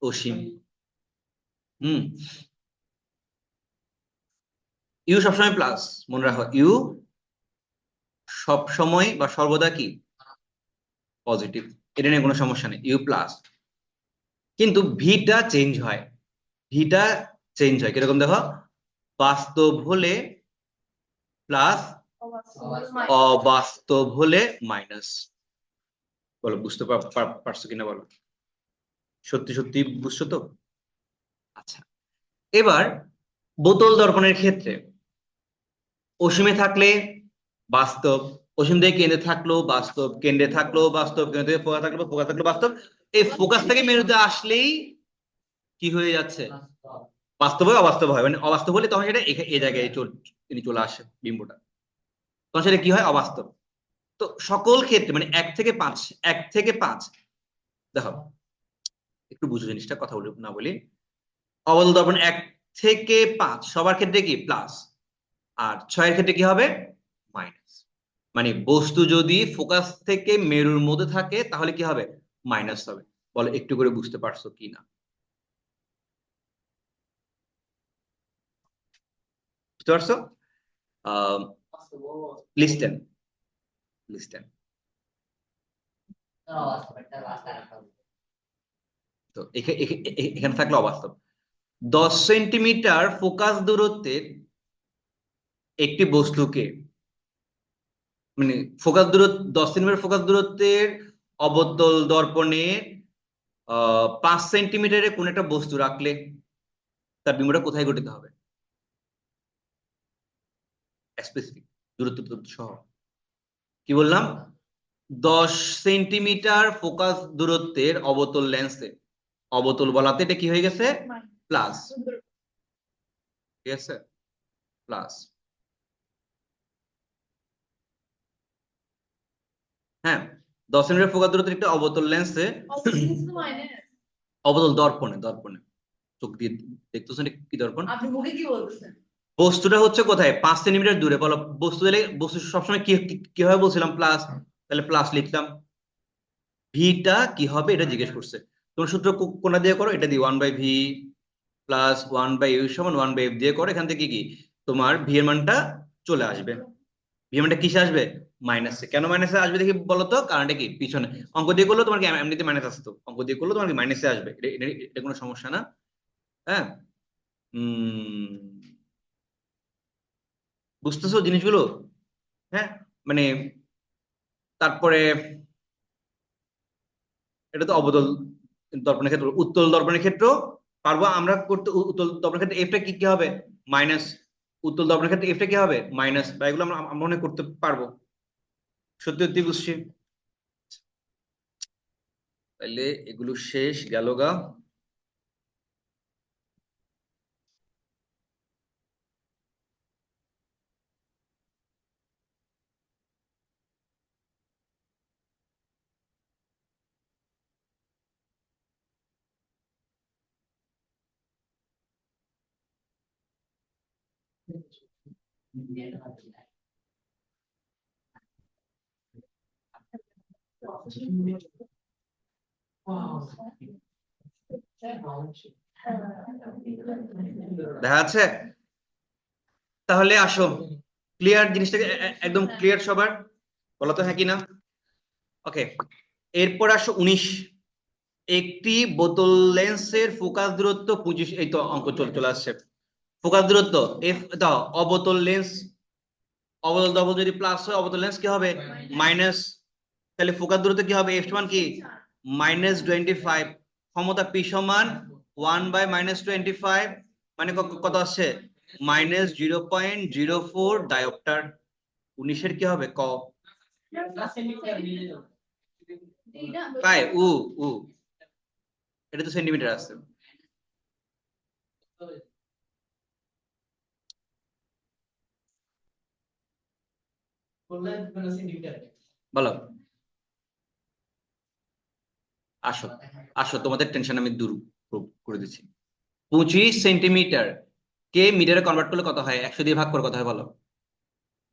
অসীম। হুম, ইউ সবসময় প্লাস, মনে রাখো ইউ সবসময় বা সর্বদা কি পজিটিভ। এটা নিয়ে কোনো সমস্যা নেই, ইউ প্লাস। কিন্তু ভিটা চেঞ্জ হয়, ভিটা চেঞ্জ হয় কিরকম দেখো, বাস্তব হলে প্লাস, অবাস্তব হলে মাইনাস। বলো বুঝতে পারছো কিনা বলো? সত্যি সত্যি বুঝছো তো? আচ্ছা, এবার বোতল দর্পণের ক্ষেত্রে অসীমে থাকলে বাস্তব, অসীম থেকে কেন্দ্রে থাকলো বাস্তব, কেন্দ্রে থাকলো বাস্তব, কেন্দ্র থেকে ফোকাস থাকলো, ফোকাস থাকলো বাস্তব। এই ফোকাস থেকে মেরুতে আসলেই কি হয়ে যাচ্ছে? বাস্তব হয় অবাস্তব হয়, মানে অবাস্তব হলে তখন সেটা এই জায়গায় তিনি চলে আসে বিম্বটা, তখন সেটা কি হয়? অবাস্তব। তো সকল ক্ষেত্রে মানে 1 থেকে 5, 1 থেকে 5, দেখো একটু বুঝো জিনিসটা, কথা বলি না বলি। অবতল দর্পণ 1 থেকে 5 সবার ক্ষেত্রে কি প্লাস, আর 6 এর ক্ষেত্রে কি হবে মাইনাস। মানে বস্তু যদি ফোকাস থেকে মেরুর মধ্যে থাকে তাহলে কি হবে মাইনাস হবে। বলো একটু করে বুঝতে পারছো কি না? বুঝতে পারছো? লিস্টেন লিস্টেন তো এখানে থাকলে অবাস্তব। 10 সেন্টিমিটার ফোকাস দূরত্বের একটি বস্তুকে, মানে ফোকাস দূরত্ব 10 সেন্টিমিটার ফোকাস দূরত্বের অবতল দর্পণে 5 সেন্টিমিটারে কোন একটা বস্তু রাখলে তার বিমটা কোথায় ঘটিত হবে? স্পেসিফিক দূরত্ব দূরত্ব সহ। কি বললাম? 10 সেন্টিমিটার ফোকাস দূরত্বের অবতল লেন্সে, অবতল বলাতে এটা কি হয়ে গেছে প্লাস, ঠিক আছে প্লাস। হ্যাঁ 10 সেন্টিমিটার ফোকাস দূরত্বের একটা অবতল লেন্সে, অবতল দর্পণে, দর্পণে চোখ দিয়ে দেখতেছেন কি দর্পণ? আপনি মুখে কি বলতেছেন? বস্তুটা হচ্ছে কোথায় 5 সেন্টিমিটার দূরে। বলো বস্তু দিলে বস্তু সবসময় কিভাবে বলছিলাম প্লাস, তাহলে প্লাস লিখলাম। ভিটা কি হবে এটা জিজ্ঞেস করছে। তোমার সূত্র কোনটা দিয়ে করো? এটা দিয়ে 1/v প্লাস 1/u সমান 1/f দিয়ে করো। এখান থেকে কি তোমার ভি এর মানটা চলে আসবে। ভি এর মানটা কিসে আসবে মাইনাসে। কেন মাইনাসে আসবে দেখি বলো তো? কারণটা কি পিছনে অঙ্ক দিয়ে করলে তোমার কি এমনিতে মাইনাস আসতো, অঙ্ক দিয়ে করলে তোমার কি মাইনাসে আসবে। এটা কোনো সমস্যা না। হ্যাঁ বুঝতেছো জিনিসগুলো? হ্যাঁ মানে তারপরে এটা তো অবতল দর্পণের ক্ষেত্রে। উত্তল দর্পণের ক্ষেত্রেও পারবো আমরা করতে। উত্তল দর্পণের ক্ষেত্রে এফটা কি কি হবে মাইনাস, উত্তল দর্পণের ক্ষেত্রে এফটা কি হবে মাইনাস, বা এগুলো আমরা আমরা মনে করতে পারবো। সত্যি সত্যি বুঝছি। তাহলে এগুলো শেষ গেল গা। দেখা যাচ্ছে? তাহলে আসো ক্লিয়ার জিনিসটাকে, একদম ক্লিয়ার সবার? বলো তো হ্যাঁ কি না? ওকে এরপর আসো 19। একটি বোতল লেন্সের ফোকাস দূরত্ব 25, এই তো অঙ্ক চলে চলে আসছে। ফোকাস দূরত্ব এফ দাও, অবতল লেন্স, অবতল ডবল যদি প্লাস হয় অবতল লেন্স কি হবে মাইনাস। তাহলে ফোকাস দূরত্ব কি হবে এফ সমান কি -25। ক্ষমতা পি সমান 1/-25, মানে কত আসছে -0.04 ডায়োপ্টার। 19-এর কি হবে ক? কায় উ উ এটা তো সেন্টিমিটার আছে। বলো আসো আসো, তোমাদের টেনশন আমি দূর করে দিচ্ছি। 25 সেন্টিমিটার কে মিটারে কনভার্ট করলে কত হয়? 100 দিয়ে ভাগ করে কত হয় বলো?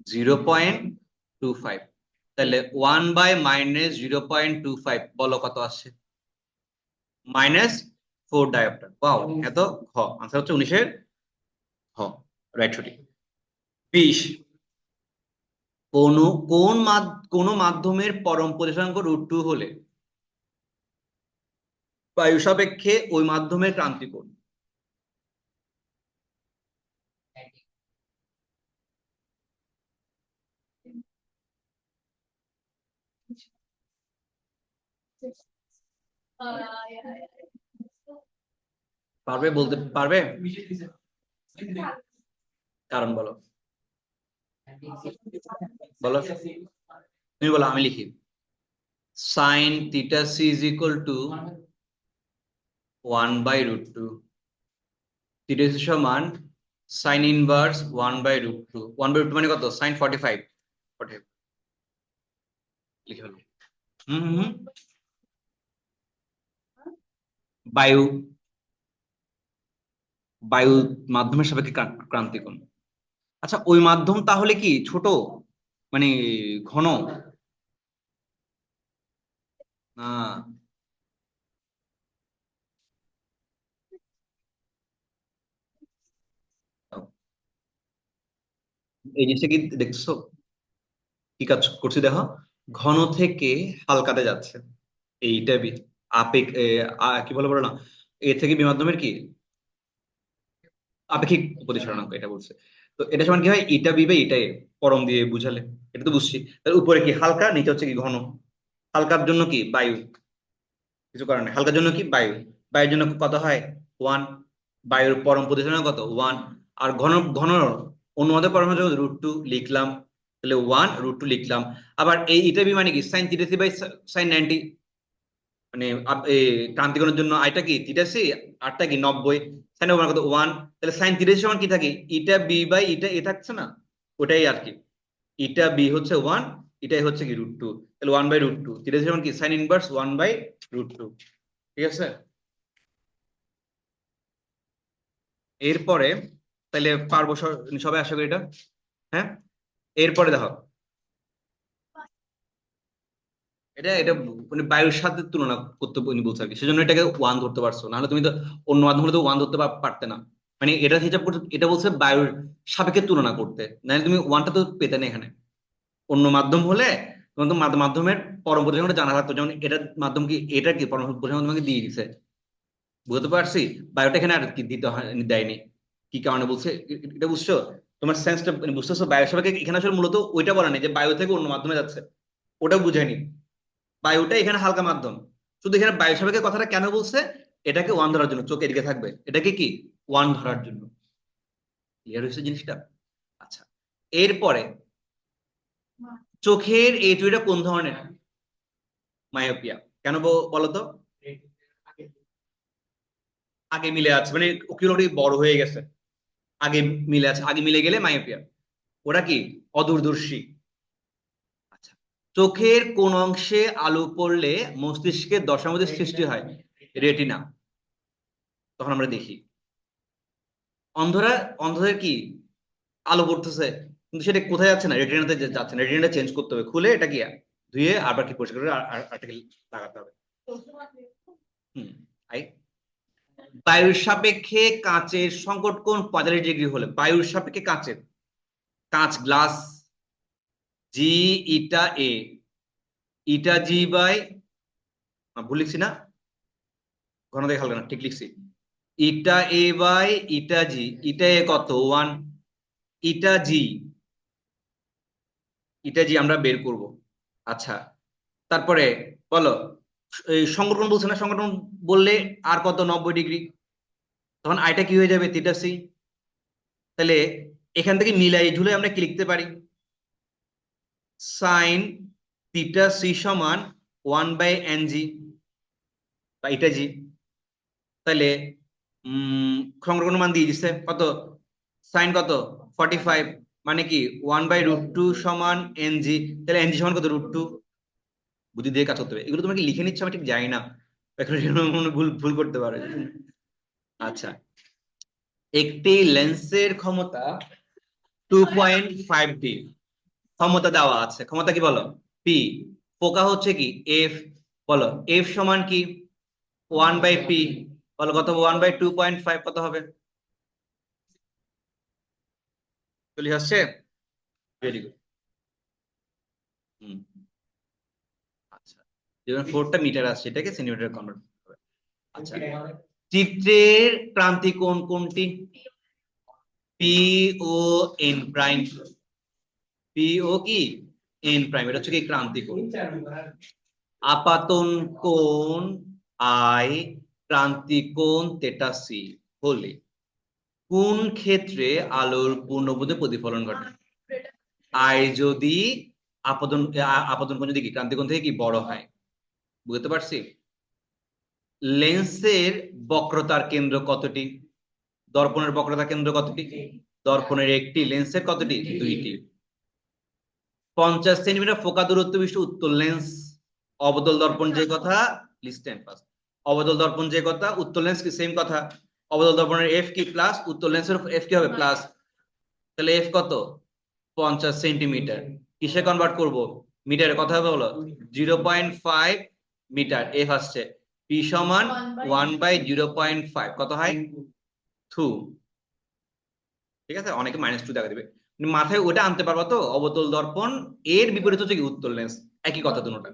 0.25। তাহলে 1/-0.25 বলো কত আসছে? -4 ডায়োপ্টার। ওয়াও এত খ আনসার হচ্ছে 19-এর খ, রাইট সঠিক। 20 কোন কোন কোন মাধ্যমের পরম পরিসরাঙ্ক √2 হলে বায়ু সাপেক্ষে ওই মাধ্যমের ক্রান্তিক কোণ? পারবে বলতে পারবে? কারণ বলো, বলো তুমি বলো আমি লিখি। sin theta c is equal to 1/√2। Theta সমান sin ইনভার্স 1/√2। 1/√2 মানে কত? sin 45। 45 লিখে ফেলো। হুম হুম হুম। বায়ু বায়ু মাধ্যমের সাপেক্ষে ক্রান্তি কোণ। আচ্ছা, ওই মাধ্যম তাহলে কি ছোট, মানে ঘন? না, এই জিনিসটা কি দেখছো, কি কাজ করছি দেখো, ঘন থেকে হালকাতে যাচ্ছে, এইটা কি বলে বলো না, এ থেকে বি মাধ্যমের কি আপেক্ষিক প্রতিসরাঙ্ক এটা বলছে। তো এটা সমান কি হয়, ইটা বি বাই ইটা এ, পরম দিয়ে বুঝালে, এটা তো বুঝছি। তাহলে উপরে কি হালকা, নিচে হচ্ছে কি ঘন। হালকার জন্য কি বায়ু, কিছু করার নেই, হালকার জন্য কি বায়ু, বায়ুর জন্য কত হয় 1, বায়ুর পরম প্রতিসরাঙ্ক কত 1। আর ঘন ঘন অনুপাতের পরম √2 লিখলাম, তাহলে 1 √2 লিখলাম। আবার এই ইটা বি মানে কি সাইন 30 বাই সাইন 90, মানে ক্রান্তিকোণের জন্য আইটা কি থিটা আরটা কি 90, সাইন ওভার কত 1। তাহলে সাইন 30 সমান কি থাকে, ইটা বি বাই ইটা এ থাকছে না, ওটাই আর কি। ইটা বি হচ্ছে 1, এটাই হচ্ছে কি √2, তাহলে 1/√2, 30 সমান কি সাইন ইনভার্স 1/√2। ঠিক আছে, এরপরে তাহলে পারবো সবাই আশা করি এটা। হ্যাঁ, এরপরে দেখো, এটা এটা মানে বায়ুর সাথে তুলনা করতে উনি বলছে আর কি, সেজন্য এটাকে 1 ধরতে পারছো, নাহলে তুমি তো অন্য মাধ্যম হলে তো 1 ধরতে পারতে না। মানে এটা হিসাব করতে, এটা বলছে বায়ুর সাপেক্ষে তুলনা করতে, নাহলে তুমি 1টা তো পেতে না এখানে। অন্য মাধ্যম হলে তোমার তো মাধ্যমের পরম প্রতিসংখ্যানটা জানা থাকতো, যেমন এটার মাধ্যম কি, এটা কি পরম প্রতিসংখ্যান তোমাকে দিয়ে দিছে, বুঝতে পারছি। বায়োটা এখানে আর কি দিতে হয়, দেয়নি, কি কারণে বলছে এটা বুঝছো, তোমার সেন্সটা বুঝতেছো। বায়ু সাপেক্ষে এখানে আসলে মূলত ওইটা বলা নেই যে বায়ু থেকে অন্য মাধ্যমে যাচ্ছে, ওটা বুঝায়নি। বায়ুটা এখানে হালকা মাধ্যম, শুধু এখানে বায়ু সাপেক্ষে কথাটা কেন বলছে, এটাকে 1 ধরার জন্য, চোখে এদিকে থাকবে, এটাকে কি 1 ধরার জন্য। ক্লিয়ার হয়েছে জিনিসটা? আচ্ছা, এরপরে চোখের এই দুইটা কোন ধরনের মায়োপিয়া, কেন বলো তো? আগে মিলে আছে, মানে ওকিউলরি বড় হয়ে গেছে, আগে মিলে আছে, আগে মিলে গেলে মায়োপিয়া। ওরা কি অদূরদর্শী। আচ্ছা, চোখের কোন অংশে আলো পড়লে মস্তিষ্কের দশামদের সৃষ্টি হয়, রেটিনা, তখন আমরা দেখি। অন্ধরা, অন্ধদের কি আলো পড়তেছে, কিন্তু সেটা কোথায় যাচ্ছে না, রেটিনাতে যাচ্ছে না, রেটিনাটা চেঞ্জ করতে হবে, খুলে এটা কি ধুয়ে আবার কি পরিষ্কার করে আর্টিকেল লাগাতে হবে। হুম, আই বায়ুর সাপেক্ষে কাঁচের সংকট কোণ 45 ডিগ্রি হলে, বায়ুর সাপেক্ষে কাঁচের, কাঁচ glass, G eta A, eta G by, ভুল লিখছি না, ঘন দেখে হালকা না, ঠিক লিখছি, ইটা এ বাই ইটা জি, ইটা এ কত 1, ইটা জি, ইটা জি আমরা বের করব। আচ্ছা, তারপরে বলো, এই সংগঠন বলছে না, সংগঠন বললে আর কত 90 ডিগ্রি, তখন আইটা কি হয়ে যাবে θc। তাহলে এখান থেকে মিলাই ঝুলে আমরা কি লিখতে পারি, সাইন θc সমান 1/ng বা এটা জি। তাহলে সংক্রমণ মান দিয়ে দিচ্ছে কত, সাইন কত 45, মানে কি 1/√2 সমান এনজি, তাহলে এনজি সমান কত √2। বুদ্ধি দিয়ে কাজ করতে হবে, এগুলো তোমাকে লিখে নিচ্ছে আমি ঠিক জানি না, এখন ভুল ভুল করতে পারে। আচ্ছা, একটি লেন্সের ক্ষমতা 2.5D, ক্ষমতা দেওয়া আছে, ক্ষমতা কি বলো পি, ফোকা হচ্ছে কি এফ, বলো এফ সমান কি 1/p, বলো কত 1/2.5 কত হবে, চলে আসছে, ভেরি গুড। হুম, আচ্ছা, যেমন 4টা মিটার আসছে, এটাকে সেন্টিমিটার কনভার্ট হবে। আচ্ছা, চিত্রের ক্রান্তি কোণ কোনটি, পি ও এন প্রাইম, পি ও কি এন প্রাইম, এটা হচ্ছে কি ক্রান্তি কোণ। আপাতন কোণ আই, ক্রান্তি কোণ θc হলে কোন ক্ষেত্রে আলোর পূর্ণবোধে প্রতিফলন ঘটে, আই যদি আপতন কোণ যদি কি ক্রান্তি কোণ থেকে কি বড় হয়, বুঝতে পারছি। লেন্সের বক্রতার কেন্দ্র কতটি, দর্পণের বক্রতার কেন্দ্র কতটি, দর্পণের একটি, লেন্সের কতটি, 2টি। 50 সেন্টিমিটার ফোকা দূরত্ব বিশিষ্ট উত্তল লেন্স, অবতল দর্পণ যে কথা, লিস্টেন ফার্স্ট, অবতল দর্পণ যে কথা, উত্তল লেন্স কি সেম কথা। অবতল দর্পণের এফ কি প্লাস, উত্তল লেন্সের এফ কি হবে প্লাস, তাহলে এফ কত 50 সেন্টিমিটার। কিসে কনভার্ট করব, মিটারে, কথা হবে বলো 0.5 মিটার। এফ আসছে, পি সমান 1/0.5, কত হয় 2। ঠিক আছে, অনেকে -2 দেখা দিবে, মাথায় ওটা আনতে পারবা তো, অবতল দর্পণ এর বিপরীত হচ্ছে কি উত্তল লেন্স, একই কথা দুটোটা।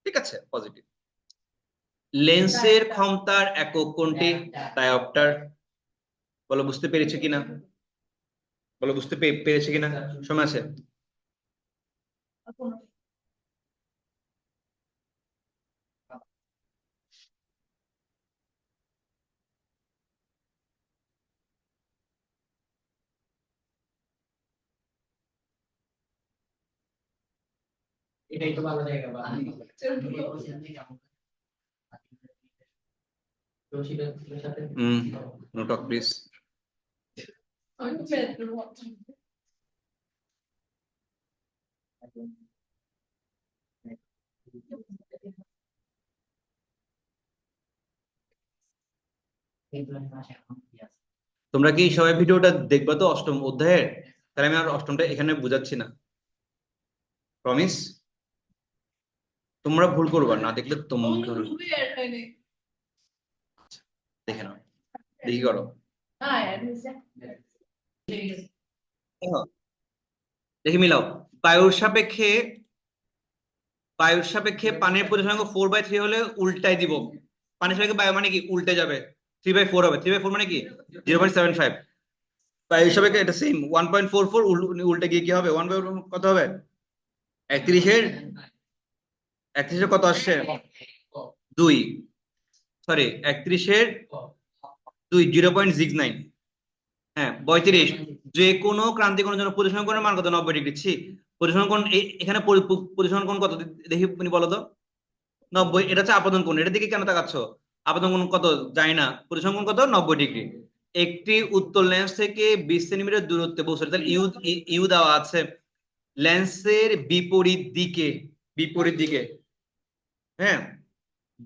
ঠিক আছে, পজিটিভ। লেন্সের ক্ষমতার একক কোনটি, ডায়োপ্টার। বলো বুঝতে পেরেছে কিনা, বলো বুঝতে পেরেছে কিনা, সময় আছে। এটাই তো ভালো জায়গা বা নো টক প্লিজ। তোমরা কি সবাই ভিডিওটা দেখবা তো অষ্টম অধ্যায়ের, তাহলে আমি আর অষ্টমটা এখানে বুঝাচ্ছি না, প্রমিস। তোমরা ভুল করবা না, দেখলে তোমরা দেখে নাও, দেখি করো। দেখি মিলাও, বায়ুর সাপেক্ষে, বায়ুর সাপেক্ষে পানির পরিসংখ্যান 4/3 হলে উল্টাই দিব, পানির সাপেক্ষে বায়ু মানে কি উল্টে যাবে, 3/4 হবে, 3/4 মানে কি 0.75। বায়ুর সাপেক্ষে এটা সেম 1.44, উল্টে গিয়ে কি হবে 1 কত হবে 31-এর, 31-এর কত আসছে 2, সরি 31-এর 2 0.69, হ্যাঁ 32। যে কোনো ক্রান্তিক কোণের জন্য পরিসংখ্যান কোণের মান কত 90°। পরিসংখ্যান কোণ এখানে পরিসংখ্যান কোণ কত দেখি তুমি বলো তো, 90। এটা হচ্ছে আপতন কোণ, এটার দিকে কেন তাকাচ্ছ, আপতন কোণ কত জানি না, পরিসংখ্যান কোণ কত 90°। একটি উত্তল লেন্স থেকে 20 সেন্টিমিটার দূরত্বে পৌঁছালে, তাহলে ইউ ইউ দেওয়া আছে, লেন্সের বিপরীত দিকে, বিপরীত দিকে, হ্যাঁ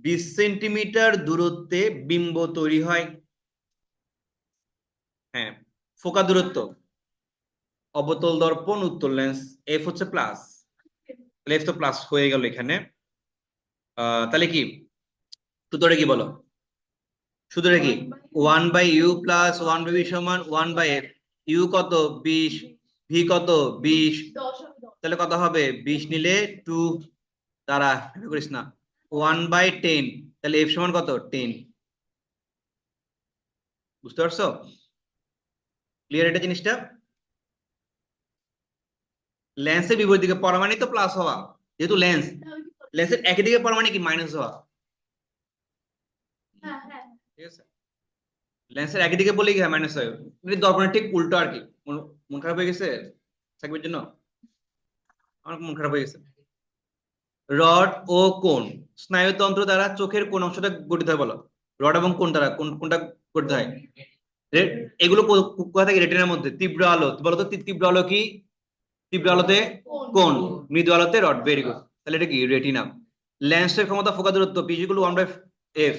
20 সেন্টিমিটার দূরত্বে বিম্ব তৈরি হয়। হ্যাঁ, ফোকা দূরত্ব, অবতল দর্পণ উত্তল লেন্স, এফ হচ্ছে প্লাস, এফ তো প্লাস হয়ে গেল এখানে। তাহলে কি সূত্রটা কি বলো, সূত্রটা কি 1/u প্লাস 1/v সমান 1/f। ইউ কত 20, ভি কত 20, তাহলে কত হবে 20 নিলে 2, দ্বারা করিস না 1/10, তাহলে এফ সমান কত 10। বুঝতে পারছো, ক্লিয়ার এটা জিনিসটা। লেন্সের বিপরীত দিকে পড়া মানে তো প্লাস হওয়া, যেহেতু লেন্স, লেন্সের একই দিকে পড়া মানে কি মাইনাস হওয়া। ঠিক আছে, লেন্সের একই দিকে বলে কি হয় মাইনাস হয়, মানে দর্পণের ঠিক উল্টো আর কি। মন খারাপ হয়ে গেছে সাকিবের জন্য, আমার মন খারাপ হয়ে গেছে। রড ও কোণ, স্নায়ুতন্ত্র দ্বারা চোখের কোন অংশটা গঠিত হয় বলো, রড এবং কোণ দ্বারা কোনটা গঠিত হয়, এগুলো কোথা থেকে, রেটিনার মধ্যে। তীব্র আলো বলো তো, তীব্র আলো কি, তীব্র আলোতে কোণ, মৃদু আলোতে রড, ভেরি গুড, তাহলে এটা কি রেটিনা। লেন্সের ক্ষমতা ফোকা দূরত্ব পি ইকুয়াল টু 1/f,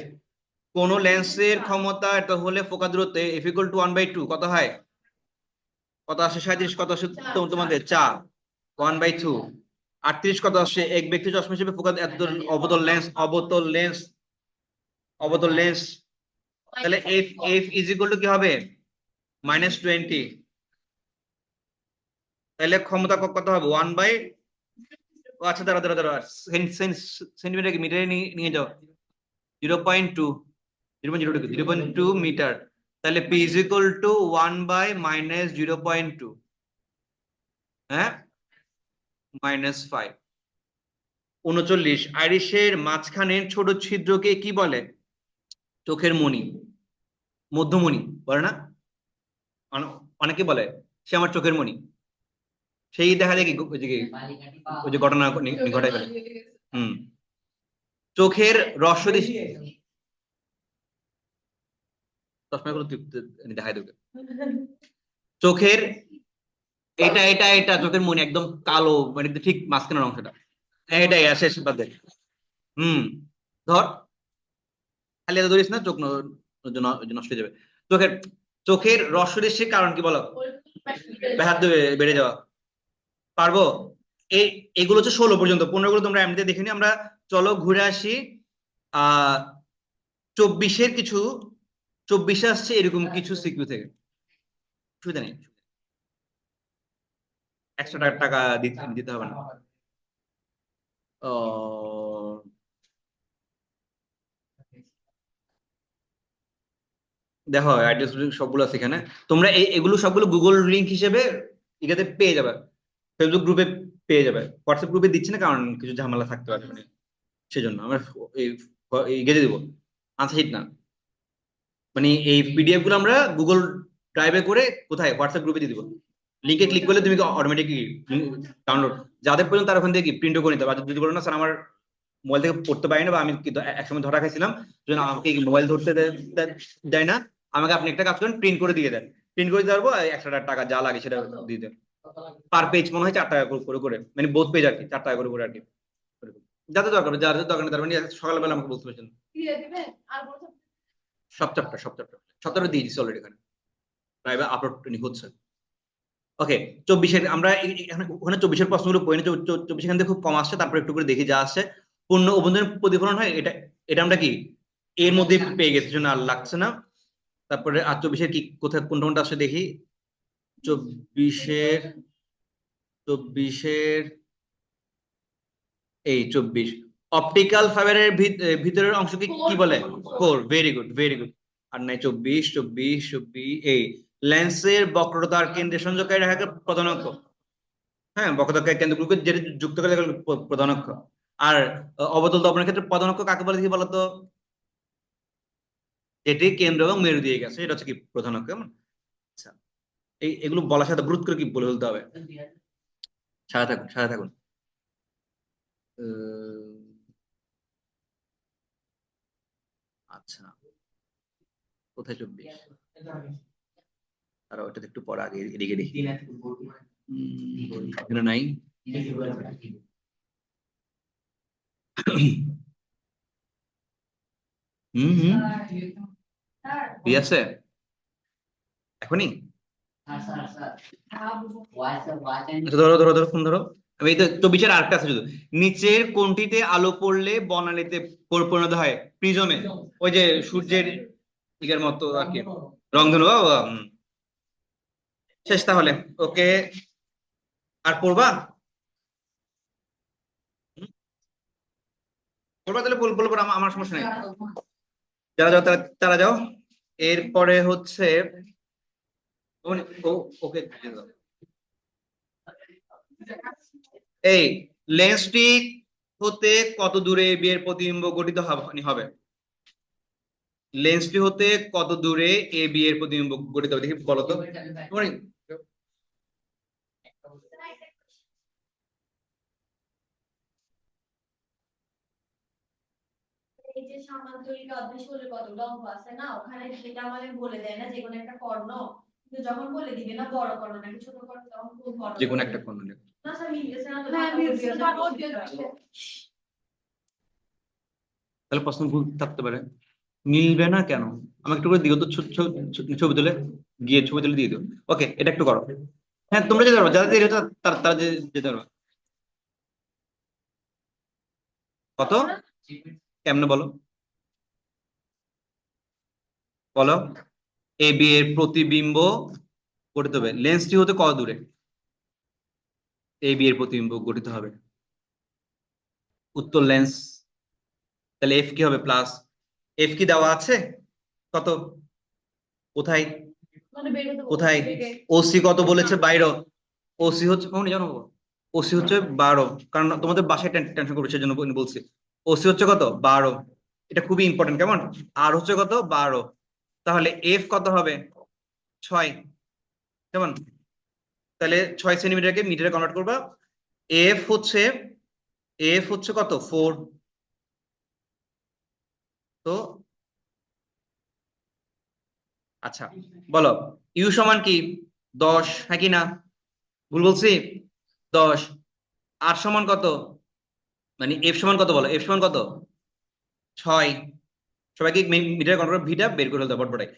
কোন লেন্সের ক্ষমতা এটা হলে ফোকা দূরত্ব এফ ইকুয়াল টু 1/2, কত হয়, কত আসে 37, কত আসে তোমাদের 4, 1/2। 38 কত আসে, এক ব্যক্তি চশমা হিসেবে ফোকা অবতল লেন্স, অবতল লেন্স, অবতল লেন্স, তাহলে F F is equal to কি হবে -20, তাহলে ক্ষমতা কত হবে 1 বাই, আচ্ছা দাঁড়া দাঁড়া দাঁড়া, সেন্টিমিটার কি মিটারে নিয়ে যাও, 0.2, 0.02 মিটার, তাহলে পি ইজ ইকুয়াল টু 1/-0.2, হ্যাঁ -5। 39, আইরিশের মাঝখানের ছোট ছিদ্রকে কি বলে, চোখের মণি, মধ্যমণি বলে না, অনেকে বলে সে আমার চোখের মণি, সেই দেখা যায় কি ওই যে ঘটনা ঘটাই ফেলে। চোখের রসদি, চশমাগুলো দেখাই দেবে, চোখের এটা এটা এটা চোখের মণি একদম কালো, মানে ঠিক মাঝখানের অংশটা, এটাই শেষ বাদে। ধর খালি এত ধরিস না, চোখ নষ্ট হয়ে যাবে। চোখের চোখের রসদৃশ্যের কারণ কি বলো? ব্যাহাত বেড়ে যাওয়া। পারবো? এই এগুলো হচ্ছে 16 পর্যন্ত, 15 গুলো তোমরা এমনিতে দেখে নি। আমরা চলো ঘুরে আসি 24-এর কিছু, 24-এ আসছে এরকম কিছু সিকিউ থেকে। সুবিধা নেই, এক্সট্রা টাকা দিতে হবে না। ও দেখো অ্যাড্রেস সবগুলো আছে এখানে। তোমরা এগুলো সবগুলো গুগল লিংক হিসেবে এটাতে পেয়ে যাবে, ফেসবুক গ্রুপে পেয়ে যাবে। হোয়াটসঅ্যাপ গ্রুপে দিচ্ছি না কারণ কিছু ঝামেলা থাকতে পারে, মানে সেজন্য আমরা গেজে দিব। আনসার না, মানে এই পিডিএফ গুলো আমরা গুগল ড্রাইভে করে কোথায় হোয়াটসঅ্যাপ গ্রুপে দিয়ে দিব। লিঙ্কে ক্লিক করলে তুমি অটোমেটিকলি ডাউনলোড, যাদের পর্যন্ত তার ওখান থেকে প্রিন্টও করে নিতে পারবে। যদি বলো না স্যার আমার মোবাইল থেকে পড়তে পারি না, বা আমি কিন্তু একসময় ধরা খাইছিলাম, যেন আমাকে মোবাইল ধরতে দেয় না, আমাকে আপনি একটা কাজ করেন, প্রিন্ট করে দিয়ে দেন। প্রিন্ট করে দিতে পারবো, 100 টাকা যা লাগে সেটা দিয়ে দেন। পার পেজ মনে হয় 4 টাকা করে করে, মানে বোথ পেজ আর কি 4 টাকা করে করে আর কি। যাদের দরকার যাদের দরকার নেই তার মানে সকালবেলা আমাকে বলতে পারছেন। সব চ্যাপ্টার দিয়ে দিচ্ছি অলরেডি এখানে, প্রায় আপলোড হচ্ছে। ওকে, 24-এর আমরা ওখানে 24-এর প্রশ্নগুলো পড়ে 24 এখান থেকে খুব কম আসছে, তারপর একটু করে দেখি যা আসছে। পূর্ণ অভ্যন্তরীণ প্রতিফলন হয়, এটা এটা আমরা কি এর মধ্যে পেয়ে গেছি, জন্য আর লাগছে না। তারপরে আর 24-এর কি কোথায় কোনটা আসছে দেখি। 24-এর এই 24 অপটিক্যাল ফাইবারের ভিতরের অংশকে কি বলে? Core. Very good, very good. আর নাই 24 এই লেন্সের বক্রতার কেন্দ্রে সংযোগকারী রেখাকে প্রধান অক্ষ। হ্যাঁ, বক্রতার কেন্দ্রগুলোকে যেটা যুক্ত করে প্রধান অক্ষ। আর অবতল দর্পণের ক্ষেত্রে প্রধান অক্ষ কাকে বলে দেখি বলতো? যেটি কেন্দ্র এবং মেরু দিয়ে গেছে এটা হচ্ছে কি প্রধান অক্ষ। কেমন? আচ্ছা, এগুলো বলার সাথে ব্রুত করে কি বলে ফেলতে হবে। সাথে থাকুন, সাথে থাকুন। আচ্ছা, কোথায় 24? আর ওটা একটু পরে আগে এদিকে দেখি। এখানে নাই। হুম হুম আছে এখনই। ধরো ধরো ধরো ফোন ধরো। আমি এই তো 24-এর আরেকটা আছে শুধু। নিচের কোনটিতে আলো পড়লে বর্ণালীতে পরিণত হয়? প্রিজমে, ওই যে সূর্যের দিকের মতো আর কি, রংধনু। শেষ তাহলে। ওকে, আর পড়বা? পড়বা তাহলে বলবো, আমার সমস্যা নেই। যারা যাও তারা যাও। এরপরে হচ্ছে ওকে, এই লেন্সটি হতে কত দূরে বিয়ের প্রতিবিম্ব গঠিত হবে? লেন্সটি হতে কত দূরে এ বি এর প্রতিবিম্ব গঠিত হবে দেখি বলো তো। এই যে সামান্তরিক অভ্যাস হলে কতগুলো অঙ্ক আছে না, ওখানে সেটা আমাদের বলে দেয় না যে কোনো একটা কর্ণ, কিন্তু যখন বলে দিবে না বড় কর্ণ নাকি ছোট কর্ণ, তখন খুব বড় যে কোনো একটা কর্ণ নেই। না স্যার মিলছে না তো। হ্যাঁ মিলছে, কারণ ওর দিয়ে দিচ্ছে। তাহলে প্রশ্ন ভুল থাকতে পারে। মিলবে না কেন? আমাকে একটু করে দিও তো, ছবি তুলে গিয়ে ছবি তুলে দিয়ে দিও। ওকে, এটা একটু করো। হ্যাঁ তোমরা যেতে পারো, যারা দেরি হচ্ছে তারা যেতে পারো। কত? কেমনে বলো, বলো। এ বি এর প্রতিবিম্ব গঠিত হবে লেন্সটি হতে কত দূরে এ বি এর প্রতিবিম্ব গঠিত হবে? উত্তর লেন্স। তাহলে এফ কি হবে? প্লাস। এফ কি দেওয়া আছে? কত? কোথায়? মানে বের হতে কোথায়? ওসি কত বলেছে? বাইরে। ওসি হচ্ছে কখনই জানো, ওসি হচ্ছে 12, কারণ তোমাদের বাসায় টেনশন করবে সেজন্য বলছি। ওসি হচ্ছে কত? 12। এটা খুবই ইম্পর্টেন্ট, কেমন? আর হচ্ছে কত? 12। তাহলে এফ কত হবে? 6, কেমন? তাহলে 6 সেন্টিমিটারকে মিটারে কনভার্ট করবা। এফ হচ্ছে কত? 4। তো আচ্ছা বলো, ইউ সমান কি 10, হ্যাঁ কি না? ভুল বলছি? 10। আর সমান কত? মানে এফ সমান কত বলো, এফ সমান কত? 6। সবাইকে মিটারে কনভার্ট ভিটা বের করে ফেলতে হবে পটপটাই।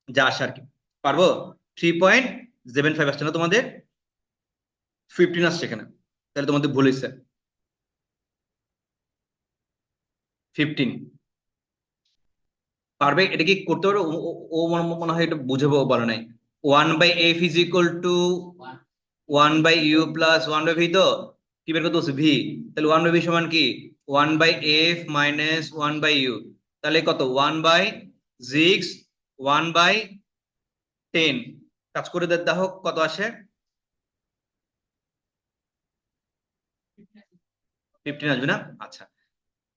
যা আসে আর কি। পারবো? 3.75 আসছে না তোমাদের? 15 আসছে এখানে, তাহলে তোমাদের ভুল হয়েছে। 15 পারবে? এটা কি করতে পারবে? ও মনে হয় এটা বুঝাবো বলে নাই। 1/f is equal to 1/u plus 1/v, তো কি বের করতে বলছে? ভি। তাহলে 1/v সমান কি? 1/f মাইনাস 1/u, তাহলে কত? 1/6 1/10। কাজ করে দেখো কত আসে। 15 আসবে না? আচ্ছা,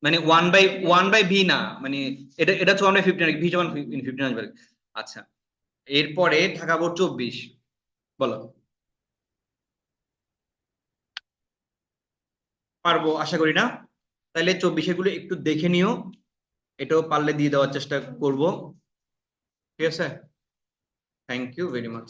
মানে 1/v না, মানে এটা এটা হচ্ছে 1/15, ভি সমান 15 আসবে। আচ্ছা, এরপরে থাকা 24, বলো। পারবো আশা করি না। তাহলে 24 গুলো একটু দেখে নিও, এটাও পারলে দিয়ে দেওয়ার চেষ্টা করব। ঠিক আছে, থ্যাংক ইউ ভেরি মাচ।